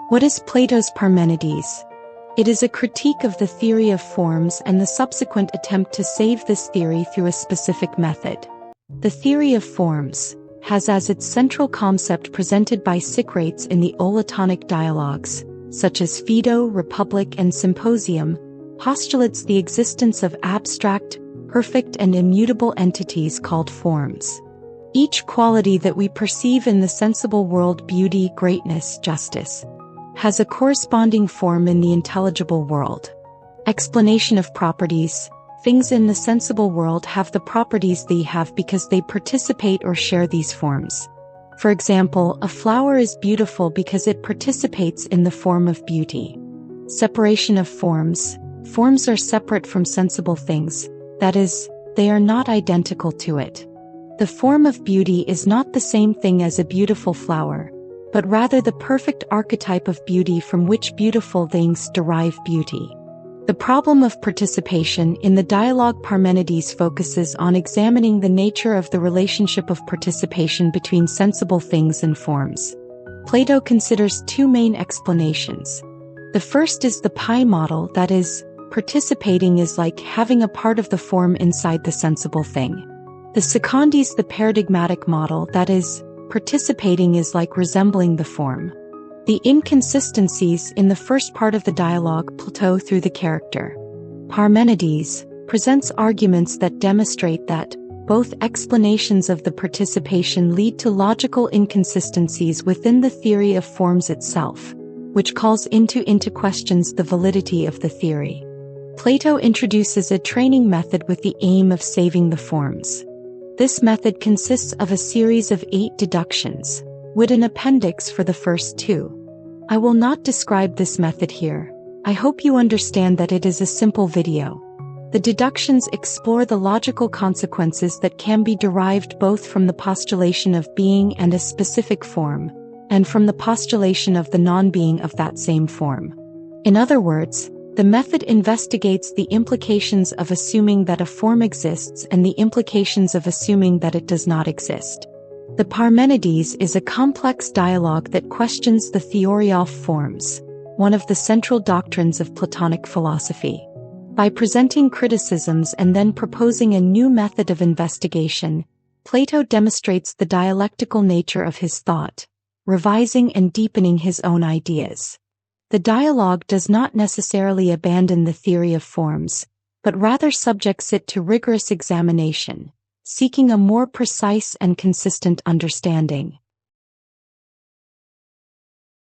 What is Plato's Parmenides? It is a critique of the theory of forms and the subsequent attempt to save this theory through a specific method. The theory of forms has as its central concept presented by Socrates in the Platonic dialogues, such as Phaedo, Republic, and Symposium, postulates the existence of abstract, perfect, and immutable entities called forms. Each quality that we perceive in the sensible world, beauty, greatness, justice, has a corresponding form in the intelligible world. Explanation of properties. Things in the sensible world have the properties they have because they participate or share these forms. For example, a flower is beautiful because it participates in the form of beauty. Separation of forms. Forms are separate from sensible things, that is, they are not identical to it. The form of beauty is not the same thing as a beautiful flower, but rather the perfect archetype of beauty from which beautiful things derive beauty. The problem of participation in the dialogue Parmenides focuses on examining the nature of the relationship of participation between sensible things and forms. Plato considers two main explanations. The first is the pi model, that is, participating is like having a part of the form inside the sensible thing. The second is the paradigmatic model, that is, participating is like resembling the form. The inconsistencies in the first part of the dialogue Plato through the character Parmenides presents arguments that demonstrate that both explanations of the participation lead to logical inconsistencies within the theory of forms itself, which calls into questions the validity of the theory. Plato introduces a training method with the aim of saving the forms. This method consists of a series of 8 deductions, with an appendix for the first 2. I will not describe this method here. I hope you understand that it is a simple video. The deductions explore the logical consequences that can be derived both from the postulation of being and a specific form, and from the postulation of the non-being of that same form. In other words, the method investigates the implications of assuming that a form exists and the implications of assuming that it does not exist. The Parmenides is a complex dialogue that questions the theory of forms, one of the central doctrines of Platonic philosophy. By presenting criticisms and then proposing a new method of investigation, Plato demonstrates the dialectical nature of his thought, revising and deepening his own ideas. The dialogue does not necessarily abandon the theory of forms, but rather subjects it to rigorous examination, seeking a more precise and consistent understanding.